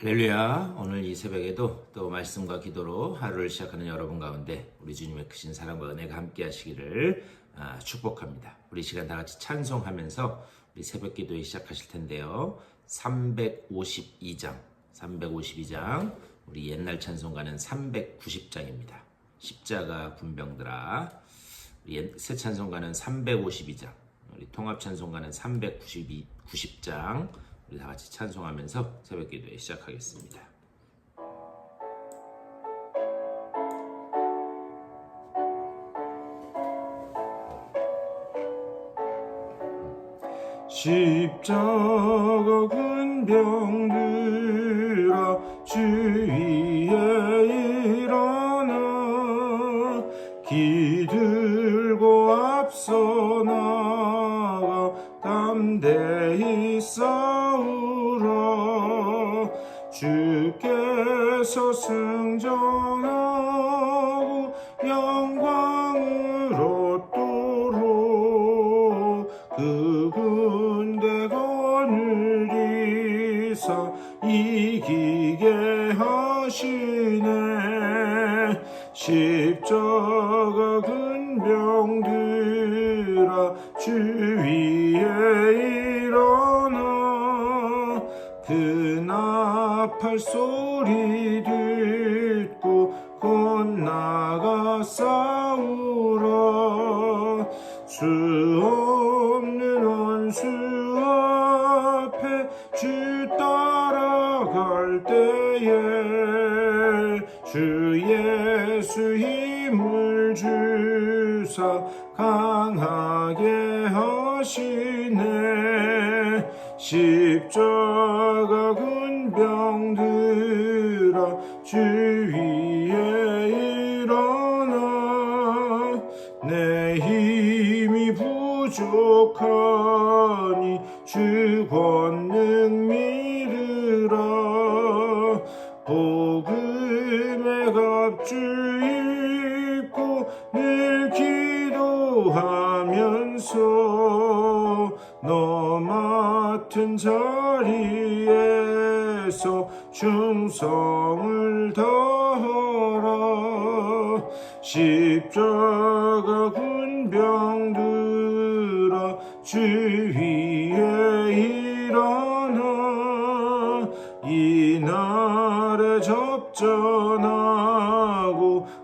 할렐루야. 오늘 이 새벽에도 또 말씀과 기도로 하루를 시작하는 여러분 가운데 우리 주님의 크신 사랑과 은혜가 함께 하시기를 축복합니다. 우리 시간 다 같이 찬송하면서 우리 새벽 기도에 시작하실 텐데요. 352장 우리 옛날 찬송가는 390장입니다. 십자가 군병들아. 우리 새 찬송가는 352장, 우리 통합 찬송가는 390장, 우리 다 같이 찬송하면서 새벽 기도에 시작하겠습니다. 십자가 군병들아 주 위에 일어나 기들고 앞서 나가 담대히 싸우라. 주께서 승전하고 영광을 얻도록 그 군대 거느리사 이기게 하시네. 십자가 군병들아 주 위에 일어나 그 나팔 소리 듣고 곧 나가 싸우라. 수 없는 원수 앞에 주 따라갈 때에 주 예수 힘을 주사 강하게 하시네. 십자가 군병들아 주 위에 일어나 내 힘이 부족하니 주 권능 믿으라. 복음의 갑주 입고 늘 기도하면서 너 맡은 자리에서 충성을 다하라. 십자가 군병들아 주 위에 일어나 이날에 접전하고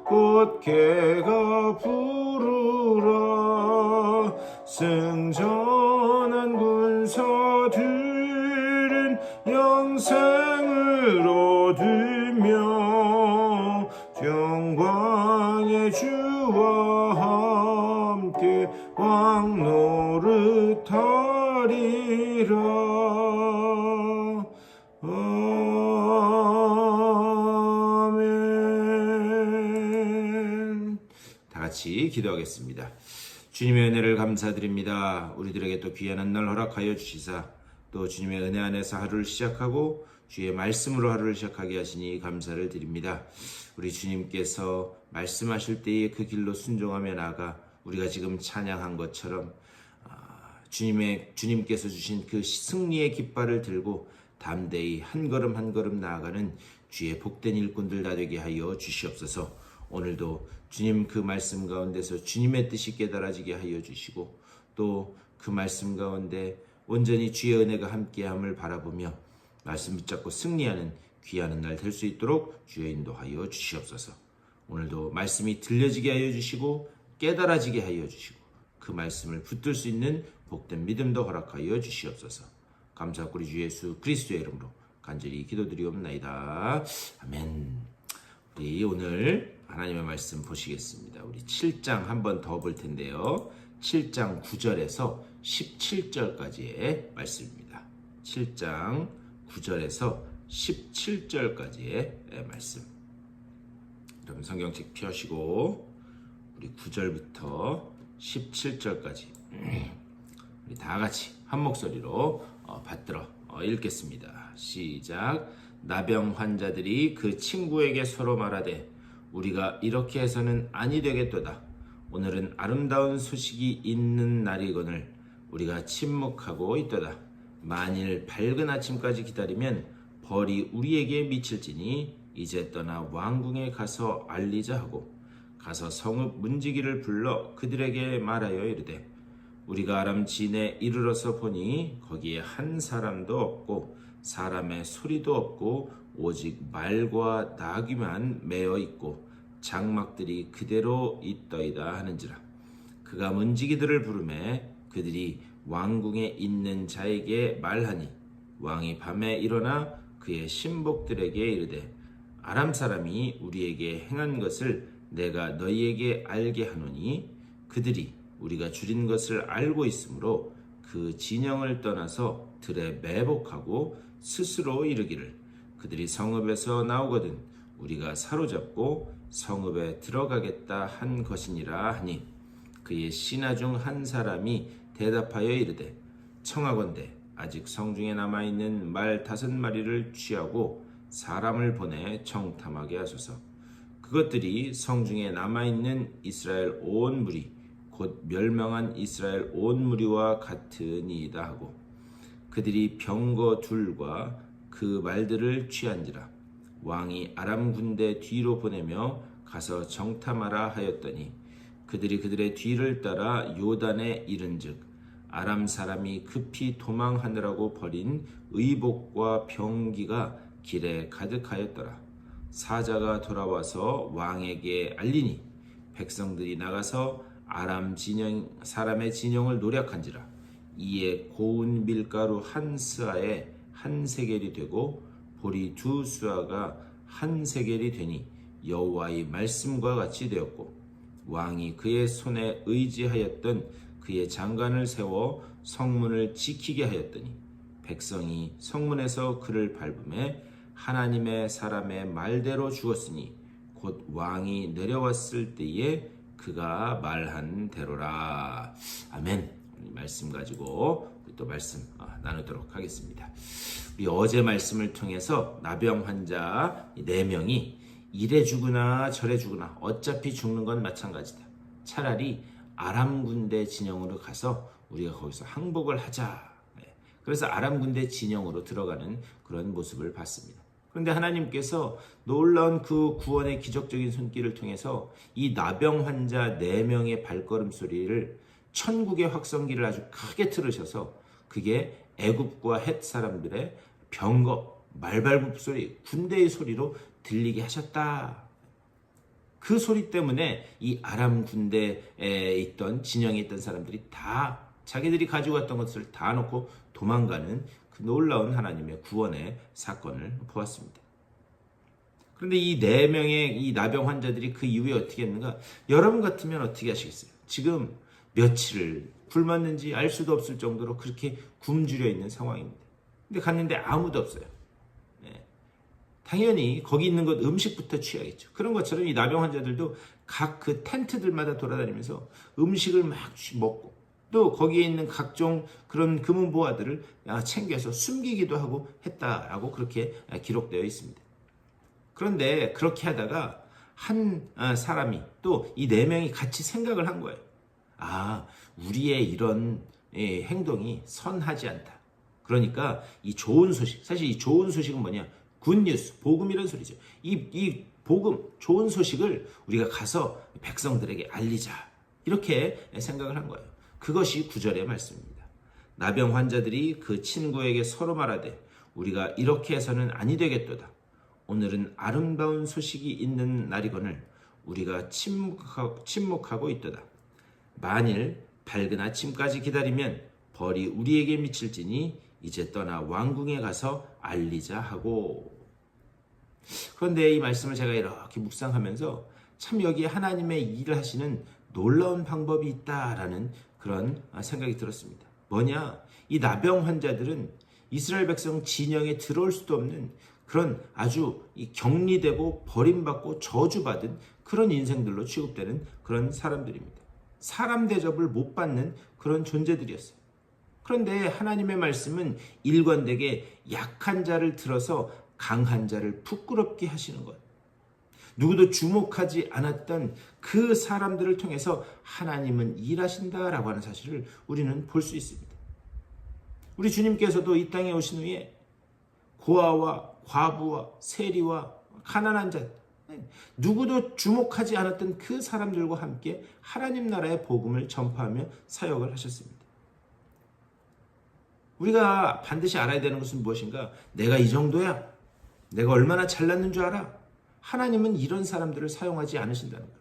곧개가 부르라. 승전한 군사들은 영생을 얻으며 영광의 주와 함께 왕노릇하리라. 아멘. 다 같이 기도하겠습니다. 주님의 은혜를 감사드립니다. 우리들에게 또 귀한 한 날 허락하여 주시사 또 주님의 은혜 안에서 하루를 시작하고 주의 말씀으로 하루를 시작하게 하시니 감사를 드립니다. 우리 주님께서 말씀하실 때에 그 길로 순종하며 나아가 우리가 지금 찬양한 것처럼 주님께서 주신 그 승리의 깃발을 들고 담대히 한 걸음 한 걸음 나아가는 주의 복된 일꾼들 다 되게 하여 주시옵소서. 오늘도 주님 그 말씀 가운데서 주님의 뜻이 깨달아지게 하여 주시고 또 그 말씀 가운데 온전히 주의 은혜가 함께함을 바라보며 말씀 붙잡고 승리하는 귀한 날 될 수 있도록 주의 인도하여 주시옵소서. 오늘도 말씀이 들려지게 하여 주시고 깨달아지게 하여 주시고 그 말씀을 붙들 수 있는 복된 믿음도 허락하여 주시옵소서. 감사하고 우리 주 예수 그리스도의 이름으로 간절히 기도드리옵나이다. 아멘. 우리 오늘 하나님의 말씀 보시겠습니다. 우리 7장 한 번 더 볼 텐데요. 7장 9절에서 17절까지의 말씀입니다. 7장 9절에서 17절까지의 말씀. 여러분 성경책 펴시고 우리 9절부터 17절까지 우리 다 같이 한 목소리로 받들어 읽겠습니다. 시작. 나병 환자들이 그 친구에게 서로 말하되 우리가 이렇게 해서는 아니 되겠도다. 오늘은 아름다운 소식이 있는 날이거늘 우리가 침묵하고 있도다. 만일 밝은 아침까지 기다리면 벌이 우리에게 미칠지니 이제 떠나 왕궁에 가서 알리자 하고 가서 성읍 문지기를 불러 그들에게 말하여 이르되 우리가 아람 진에 이르러서 보니 거기에 한 사람도 없고 사람의 소리도 없고 오직 말과 나귀만 매어 있고 장막들이 그대로 있더이다 하는지라. 그가 문지기들을 부르매 그들이 왕궁에 있는 자에게 말하니 왕이 밤에 일어나 그의 신복들에게 이르되 아람 사람이 우리에게 행한 것을 내가 너희에게 알게 하노니 그들이 우리가 줄인 것을 알고 있으므로 그 진영을 떠나서 들에 매복하고 스스로 이르기를 그들이 성읍에서 나오거든 우리가 사로잡고 성읍에 들어가겠다 한 것이니라 하니 그의 신하 중 한 사람이 대답하여 이르되 청하건대 아직 성중에 남아있는 말 5마리를 취하고 사람을 보내 청탐하게 하소서. 그것들이 성중에 남아있는 이스라엘 온 무리 곧 멸망한 이스라엘 온 무리와 같으니이다 하고 그들이 병거 둘과 그 말들을 취한지라. 왕이 아람 군대 뒤로 보내며 가서 정탐하라 하였더니 그들이 그들의 뒤를 따라 요단에 이른즉 아람 사람이 급히 도망하느라고 버린 의복과 병기가 길에 가득하였더라. 사자가 돌아와서 왕에게 알리니 백성들이 나가서 아람 진영 사람의 진영을 노략한지라. 이에 고운 밀가루 한 스아에 한 세겔이 되고 보리 2수아가 한 세겔이 되니 여호와의 말씀과 같이 되었고 왕이 그의 손에 의지하였던 그의 장관을 세워 성문을 지키게 하였더니 백성이 성문에서 그를 밟음에 하나님의 사람의 말대로 죽었으니 곧 왕이 내려왔을 때에 그가 말한 대로라. 아멘. 이 말씀 가지고 또 말씀 나누도록 하겠습니다. 우리 어제 말씀을 통해서 나병 환자 4명이 이래 죽으나 저래 죽으나 어차피 죽는 건 마찬가지다. 차라리 아람 군대 진영으로 가서 우리가 거기서 항복을 하자. 그래서 아람 군대 진영으로 들어가는 그런 모습을 봤습니다. 그런데 하나님께서 놀라운 그 구원의 기적적인 손길을 통해서 이 나병 환자 4명의 발걸음 소리를 천국의 확성기를 아주 크게 틀으셔서 그게 애굽과 헷 사람들의 병거, 말발굽 소리, 군대의 소리로 들리게 하셨다. 그 소리 때문에 이 아람 군대에 있던 진영에 있던 사람들이 다 자기들이 가지고 왔던 것을 다 놓고 도망가는 그 놀라운 하나님의 구원의 사건을 보았습니다. 그런데 이 4명의 이 나병 환자들이 그 이후에 어떻게 했는가? 여러분 같으면 어떻게 하시겠어요? 지금 며칠을 굶었는지 알 수도 없을 정도로 그렇게 굶주려 있는 상황입니다. 근데 갔는데 아무도 없어요. 당연히 거기 있는 것 음식부터 취하겠죠. 그런 것처럼 이 나병 환자들도 각 그 텐트들마다 돌아다니면서 음식을 막 먹고 또 거기에 있는 각종 그런 금은 보화들을 챙겨서 숨기기도 하고 했다라고 그렇게 기록되어 있습니다. 그런데 그렇게 하다가 한 사람이 또 이 4명이 같이 생각을 한 거예요. 우리의 이런 행동이 선하지 않다. 그러니까 이 좋은 소식, 사실 이 좋은 소식은 뭐냐? 굿뉴스, 복음이라는 소리죠. 이 복음, 좋은 소식을 우리가 가서 백성들에게 알리자. 이렇게 생각을 한 거예요. 그것이 9절의 말씀입니다. 나병 환자들이 그 친구에게 서로 말하되 우리가 이렇게 해서는 아니 되겠도다. 오늘은 아름다운 소식이 있는 날이거늘 우리가 침묵하고 있도다. 만일 밝은 아침까지 기다리면 벌이 우리에게 미칠지니 이제 떠나 왕궁에 가서 알리자 하고. 그런데 이 말씀을 제가 이렇게 묵상하면서 참 여기에 하나님의 일을 하시는 놀라운 방법이 있다라는 그런 생각이 들었습니다. 뭐냐? 이 나병 환자들은 이스라엘 백성 진영에 들어올 수도 없는 그런 아주 격리되고 버림받고 저주받은 그런 인생들로 취급되는 그런 사람들입니다. 사람 대접을 못 받는 그런 존재들이었어요. 그런데 하나님의 말씀은 일관되게 약한 자를 들어서 강한 자를 부끄럽게 하시는 것. 누구도 주목하지 않았던 그 사람들을 통해서 하나님은 일하신다라고 하는 사실을 우리는 볼 수 있습니다. 우리 주님께서도 이 땅에 오신 후에 고아와 과부와 세리와 가난한 자, 누구도 주목하지 않았던 그 사람들과 함께 하나님 나라의 복음을 전파하며 사역을 하셨습니다. 우리가 반드시 알아야 되는 것은 무엇인가? 내가 이 정도야. 내가 얼마나 잘났는 줄 알아? 하나님은 이런 사람들을 사용하지 않으신다는 거예요.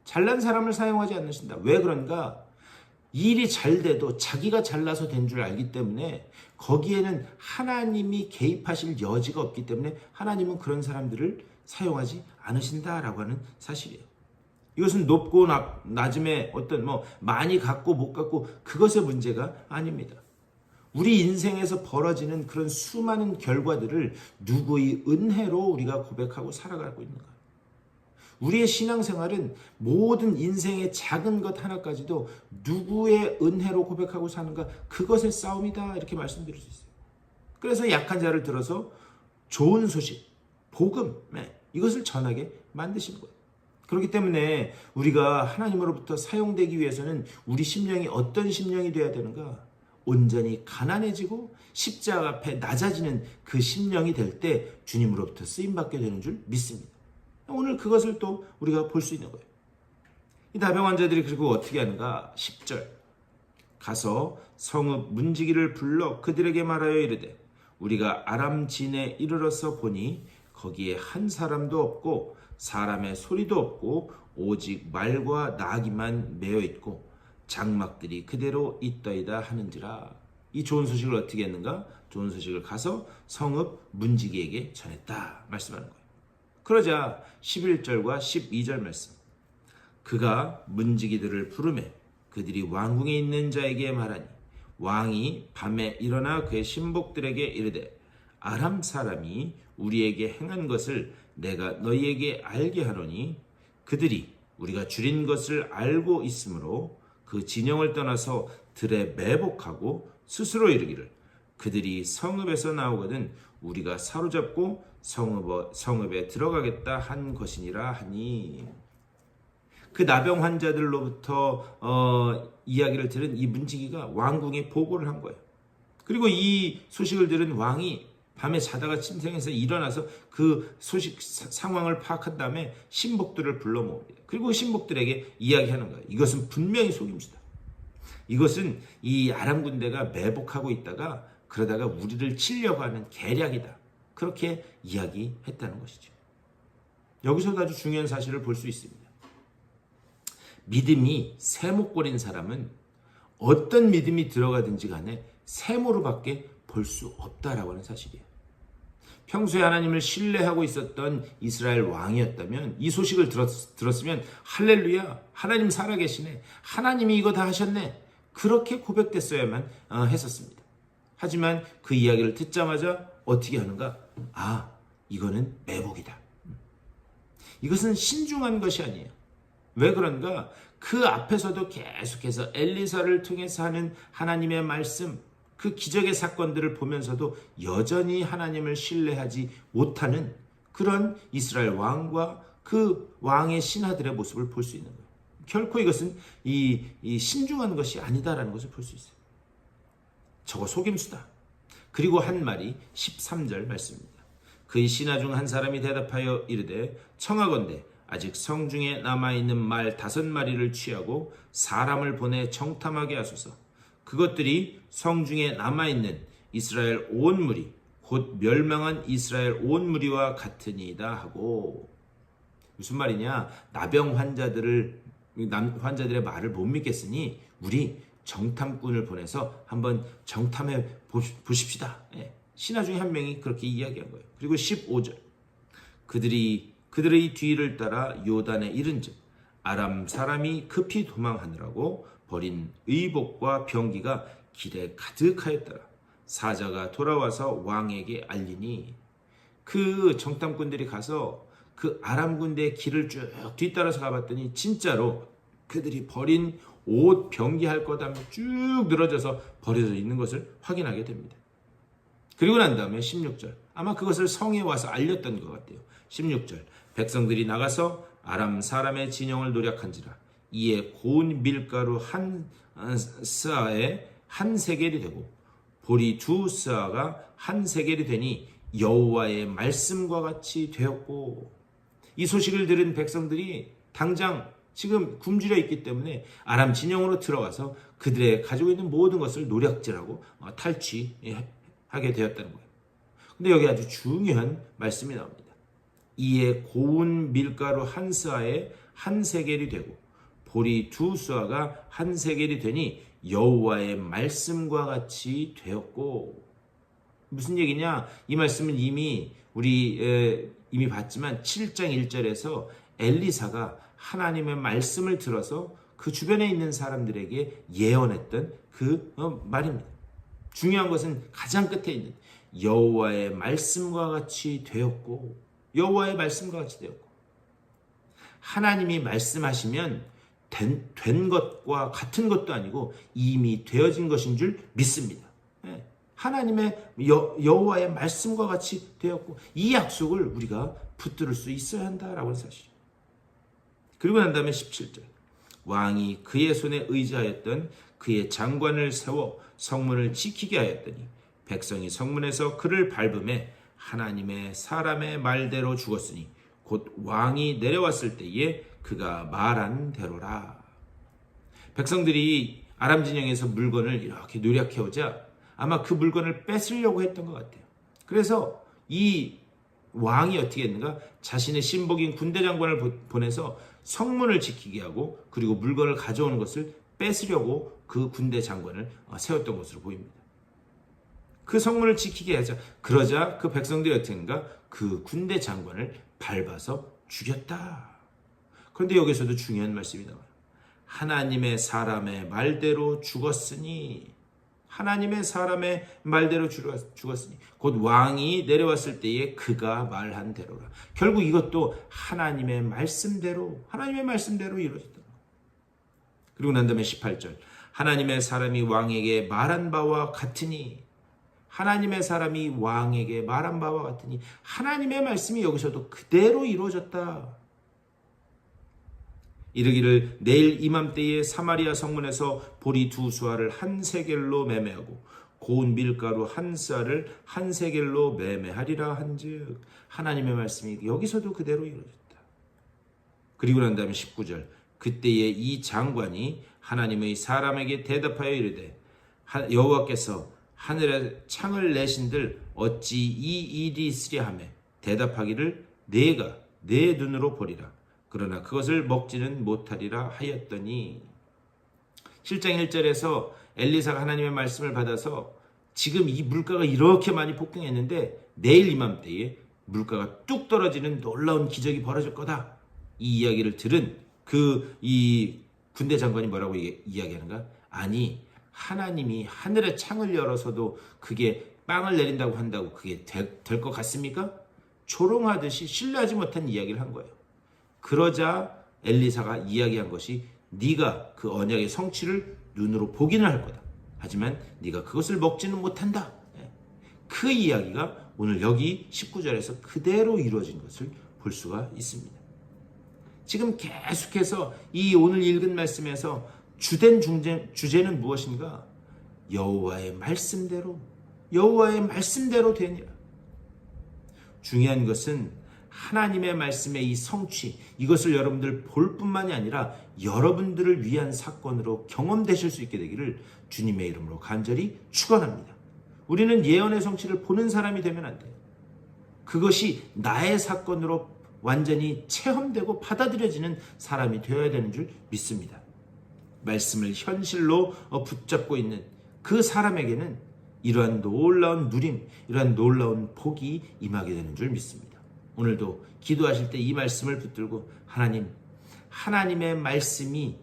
잘난 사람을 사용하지 않으신다. 왜 그런가? 일이 잘 돼도 자기가 잘나서 된 줄 알기 때문에 거기에는 하나님이 개입하실 여지가 없기 때문에 하나님은 그런 사람들을 사용하지 않으신다라고 하는 사실이에요. 이것은 높고 낮음의 어떤 많이 갖고 못 갖고 그것의 문제가 아닙니다. 우리 인생에서 벌어지는 그런 수많은 결과들을 누구의 은혜로 우리가 고백하고 살아가고 있는가? 우리의 신앙생활은 모든 인생의 작은 것 하나까지도 누구의 은혜로 고백하고 사는가? 그것의 싸움이다 이렇게 말씀드릴 수 있어요. 그래서 약한 자를 들어서 좋은 소식, 복음, 이것을 전하게 만드신 거예요. 그렇기 때문에 우리가 하나님으로부터 사용되기 위해서는 우리 심령이 어떤 심령이 되어야 되는가? 온전히 가난해지고 십자가 앞에 낮아지는 그 심령이 될 때 주님으로부터 쓰임받게 되는 줄 믿습니다. 오늘 그것을 또 우리가 볼 수 있는 거예요. 이 나병 환자들이 그리고 어떻게 하는가? 10절 가서 성읍 문지기를 불러 그들에게 말하여 이르되 우리가 아람 진에 이르러서 보니 거기에 한 사람도 없고 사람의 소리도 없고 오직 말과 나귀만 매어 있고 장막들이 그대로 있더이다 하는지라. 이 좋은 소식을 어떻게 했는가? 좋은 소식을 가서 성읍 문지기에게 전했다 말씀하는 거예요. 그러자 11절과 12절 말씀. 그가 문지기들을 부르매 그들이 왕궁에 있는 자에게 말하니 왕이 밤에 일어나 그의 신복들에게 이르되 아람 사람이 우리에게 행한 것을 내가 너희에게 알게 하노니 그들이 우리가 줄인 것을 알고 있으므로 그 진영을 떠나서 들에 매복하고 스스로 이르기를 그들이 성읍에서 나오거든 우리가 사로잡고 성읍에 들어가겠다 한 것이니라 하니. 그 나병 환자들로부터 이야기를 들은 이 문지기가 왕궁에 보고를 한 거예요. 그리고 이 소식을 들은 왕이 밤에 자다가 침생해서 일어나서 그 소식 상황을 파악한 다음에 신복들을 불러 모읍니다. 그리고 신복들에게 이야기하는 거예요. 이것은 분명히 속임수다. 이것은 이 아람 군대가 매복하고 있다가 그러다가 우리를 치려고 하는 계략이다. 그렇게 이야기했다는 것이죠. 여기서도 아주 중요한 사실을 볼 수 있습니다. 믿음이 세모꼴인 사람은 어떤 믿음이 들어가든지 간에 세모로밖에 볼 수 없다라고 하는 사실이에요. 평소에 하나님을 신뢰하고 있었던 이스라엘 왕이었다면 이 소식을 들었으면 할렐루야, 하나님 살아계시네, 하나님이 이거 다 하셨네, 그렇게 고백됐어야만 했었습니다. 하지만 그 이야기를 듣자마자 어떻게 하는가? 이거는 매복이다. 이것은 신중한 것이 아니에요. 왜 그런가? 그 앞에서도 계속해서 엘리사를 통해서 하는 하나님의 말씀, 그 기적의 사건들을 보면서도 여전히 하나님을 신뢰하지 못하는 그런 이스라엘 왕과 그 왕의 신하들의 모습을 볼 수 있는 거예요. 결코 이것은 이 신중한 것이 아니다라는 것을 볼 수 있어요. 저거 속임수다. 그리고 한 말이 13절 말씀입니다. 그의 신하 중 한 사람이 대답하여 이르되 청하건대 아직 성중에 남아있는 말 5마리를 취하고 사람을 보내 정탐하게 하소서. 그것들이 성중에 남아있는 이스라엘 온 무리 곧 멸망한 이스라엘 온 무리와 같으니이다 하고. 무슨 말이냐? 나병 환자들의 말을 못 믿겠으니 우리 정탐꾼을 보내서 한번 정탐해 보십시다. 신하 중에 한 명이 그렇게 이야기한 거예요. 그리고 15절 그들의 뒤를 따라 요단에 이른즉 아람 사람이 급히 도망하느라고 버린 의복과 병기가 길에 가득하였더라. 사자가 돌아와서 왕에게 알리니 그 정탐꾼들이 가서 그 아람 군대의 길을 쭉 뒤따라서 가봤더니 진짜로 그들이 버린 옷, 병기 할 것 하면 쭉 늘어져서 버려져 있는 것을 확인하게 됩니다. 그리고 난 다음에 16절, 아마 그것을 성에 와서 알렸던 것 같아요. 16절, 백성들이 나가서 아람 사람의 진영을 노략한지라 이에 고운 밀가루 한 스아에 한 세겔이 되고 보리 2스아가 한 세겔이 되니 여호와의 말씀과 같이 되었고, 이 소식을 들은 백성들이 당장 지금 굶주려 있기 때문에 아람 진영으로 들어가서 그들의 가지고 있는 모든 것을 노략질하고 탈취하게 되었다는 거예요. 근데 여기 아주 중요한 말씀이 나옵니다. 이에 고운 밀가루 한 스아에 한 세겔이 되고 보리 두 스아가 한 세겔이 되니 여호와의 말씀과 같이 되었고. 무슨 얘기냐? 이 말씀은 이미 이미 봤지만 7장 1절에서 엘리사가 하나님의 말씀을 들어서 그 주변에 있는 사람들에게 예언했던 그 말입니다. 중요한 것은 가장 끝에 있는 여호와의 말씀과 같이 되었고, 여호와의 말씀과 같이 되었고, 하나님이 말씀하시면 된 것과 같은 것도 아니고 이미 되어진 것인 줄 믿습니다. 하나님의 여호와의 말씀과 같이 되었고, 이 약속을 우리가 붙들을 수 있어야 한다라고 하는 사실. 그리고 난 다음에 17절, 왕이 그의 손에 의지하였던 그의 장관을 세워 성문을 지키게 하였더니 백성이 성문에서 그를 밟음에 하나님의 사람의 말대로 죽었으니 곧 왕이 내려왔을 때에 그가 말한 대로라. 백성들이 아람 진영에서 물건을 이렇게 노력해오자 아마 그 물건을 뺏으려고 했던 것 같아요. 그래서 이 왕이 어떻게 했는가? 자신의 신복인 군대 장관을 보내서 성문을 지키게 하고, 그리고 물건을 가져오는 것을 뺏으려고 그 군대 장관을 세웠던 것으로 보입니다. 그 성문을 지키게 하자, 그러자 그 백성들이 어떻게 했는가? 그 군대 장관을 밟아서 죽였다. 그런데 여기서도 중요한 말씀이 나와요. 하나님의 사람의 말대로 죽었으니, 하나님의 사람의 말대로 죽었으니 곧 왕이 내려왔을 때에 그가 말한 대로라. 결국 이것도 하나님의 말씀대로 이루어졌다. 그리고 난 다음에 18절, 하나님의 사람이 왕에게 말한 바와 같으니, 하나님의 사람이 왕에게 말한 바와 같으니, 하나님의 말씀이 여기서도 그대로 이루어졌다. 이르기를 내일 이맘때에 사마리아 성문에서 보리 두 수아를 한 세겔로 매매하고 고운 밀가루 한 쌀을 한 세겔로 매매하리라 한즉, 하나님의 말씀이 여기서도 그대로 이루어졌다. 그리고 난 다음에 19절, 그때에 이 장관이 하나님의 사람에게 대답하여 이르되 여호와께서 하늘에 창을 내신들 어찌 이 일이 있으랴 하며 대답하기를 내가 내 눈으로 보리라. 그러나 그것을 먹지는 못하리라 하였더니. 7장 1절에서 엘리사가 하나님의 말씀을 받아서 지금 이 물가가 이렇게 많이 폭등했는데 내일 이맘때에 물가가 뚝 떨어지는 놀라운 기적이 벌어질 거다. 이 이야기를 들은 이 군대 장관이 뭐라고 이야기하는가? 아니, 하나님이 하늘의 창을 열어서도 그게 빵을 내린다고 한다고 그게 될 것 같습니까? 조롱하듯이 신뢰하지 못한 이야기를 한 거예요. 그러자 엘리사가 이야기한 것이 네가 그 언약의 성취를 눈으로 보기는 할 거다. 하지만 네가 그것을 먹지는 못한다. 그 이야기가 오늘 여기 19절에서 그대로 이루어진 것을 볼 수가 있습니다. 지금 계속해서 이 오늘 읽은 말씀에서 주된 주제는 무엇인가? 여호와의 말씀대로 되니라. 중요한 것은 하나님의 말씀의 이 성취, 이것을 여러분들 볼 뿐만이 아니라 여러분들을 위한 사건으로 경험되실 수 있게 되기를 주님의 이름으로 간절히 축원합니다. 우리는 예언의 성취를 보는 사람이 되면 안 돼요. 그것이 나의 사건으로 완전히 체험되고 받아들여지는 사람이 되어야 되는 줄 믿습니다. 말씀을 현실로 붙잡고 있는 그 사람에게는 이러한 놀라운 누림, 이러한 놀라운 복이 임하게 되는 줄 믿습니다. 오늘도 기도하실 때 이 말씀을 붙들고 하나님의 말씀이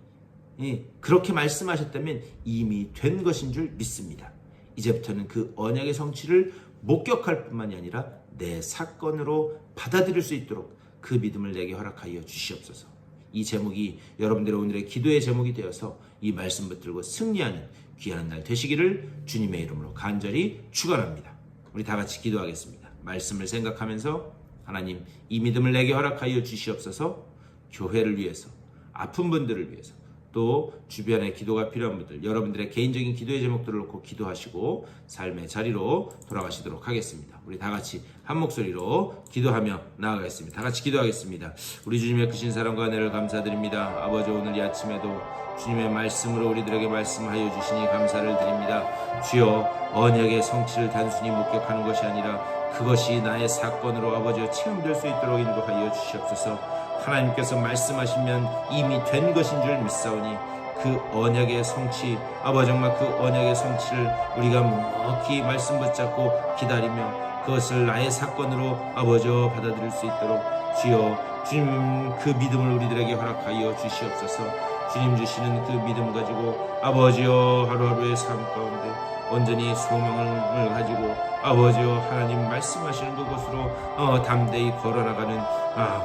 그렇게 말씀하셨다면 이미 된 것인 줄 믿습니다. 이제부터는 그 언약의 성취를 목격할 뿐만이 아니라 내 사건으로 받아들일 수 있도록 그 믿음을 내게 허락하여 주시옵소서. 이 제목이 여러분들의 오늘의 기도의 제목이 되어서 이 말씀 붙들고 승리하는 귀한 날 되시기를 주님의 이름으로 간절히 축원합니다. 우리 다 같이 기도하겠습니다. 말씀을 생각하면서 하나님, 이 믿음을 내게 허락하여 주시옵소서. 교회를 위해서, 아픈 분들을 위해서, 또 주변에 기도가 필요한 분들, 여러분들의 개인적인 기도의 제목들을 놓고 기도하시고 삶의 자리로 돌아가시도록 하겠습니다. 우리 다 같이 한 목소리로 기도하며 나아가겠습니다. 다 같이 기도하겠습니다. 우리 주님의 크신 사랑과 은혜를 감사드립니다. 아버지, 오늘 이 아침에도 주님의 말씀으로 우리들에게 말씀하여 주시니 감사를 드립니다. 주여, 언약의 성취를 단순히 목격하는 것이 아니라 그것이 나의 사건으로 아버지여 체험될 수 있도록 인도하여 주시옵소서. 하나님께서 말씀하시면 이미 된 것인 줄 믿사오니 그 언약의 성취, 아버지 정말 그 언약의 성취를 우리가 묵묵히 말씀 붙잡고 기다리며 그것을 나의 사건으로 아버지여 받아들일 수 있도록 주여, 주님 그 믿음을 우리들에게 허락하여 주시옵소서. 주님 주시는 그 믿음 가지고 아버지여 하루하루의 삶 가운데 온전히 소망을 가지고 아버지여 하나님 말씀하시는 그곳으로 담대히 걸어나가는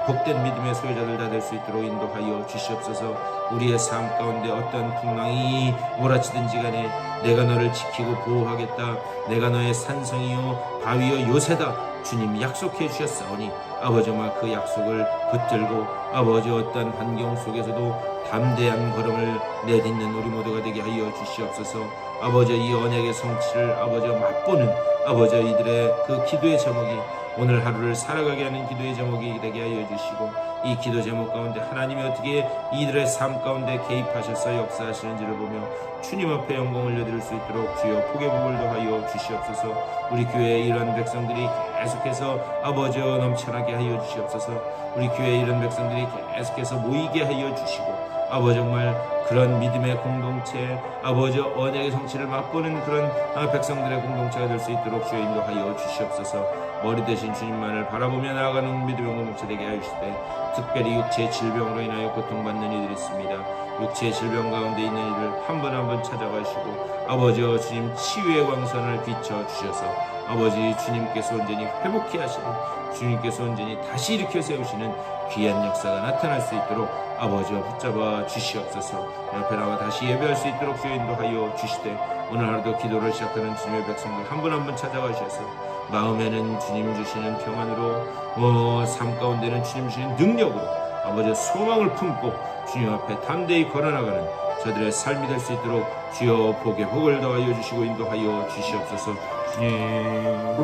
복된 믿음의 소유자들 다 될 수 있도록 인도하여 주시옵소서. 우리의 삶 가운데 어떤 풍랑이 몰아치든지 간에 내가 너를 지키고 보호하겠다, 내가 너의 산성이요 바위요 요새다, 주님이 약속해 주셨사오니 아버지 정말 그 약속을 붙들고 아버지 어떤 환경 속에서도 담대한 걸음을 내딛는 우리 모두가 되게 하여 주시옵소서. 아버지 이 언약의 성취를 아버지 맛보는 아버지 이들의 그 기도의 제목이 오늘 하루를 살아가게 하는 기도의 제목이 되게 하여 주시고, 이 기도 제목 가운데 하나님이 어떻게 이들의 삶 가운데 개입하셔서 역사하시는지를 보며 주님 앞에 영광을 올려드릴 수 있도록 주여 복의 복을 더하여 주시옵소서. 우리 교회의 이런 백성들이 계속해서 아버지여 넘쳐나게 하여 주시옵소서. 우리 교회의 이런 백성들이 계속해서 모이게 하여 주시고 아버지 정말 그런 믿음의 공동체, 아버지 언약의 성취를 맛보는 그런 백성들의 공동체가 될 수 있도록 주여 인도하여 주시옵소서. 머리 대신 주님만을 바라보며 나아가는 믿음의 공동체 되게 하시되, 특별히 육체의 질병으로 인하여 고통받는 이들이 있습니다. 육체의 질병 가운데 있는 이들 한 분 한 분 찾아가시고 아버지여 주님 치유의 광선을 비춰주셔서 아버지 주님께서 온전히 회복케 하시는, 주님께서 온전히 다시 일으켜 세우시는 귀한 역사가 나타날 수 있도록 아버지와 붙잡아 주시옵소서. 옆에 나와 다시 예배할 수 있도록 주여 인도하여 주시되, 오늘 하루도 기도를 시작하는 주님의 백성들 한 분 한 분 찾아가셔서 마음에는 주님 주시는 평안으로 삶 가운데는 주님 주시는 능력으로 아버지 소망을 품고 주님 앞에 담대히 걸어나가는 저들의 삶이 될 수 있도록 주여 복의 복을 더하여 주시고 인도하여 주시옵소서. 주님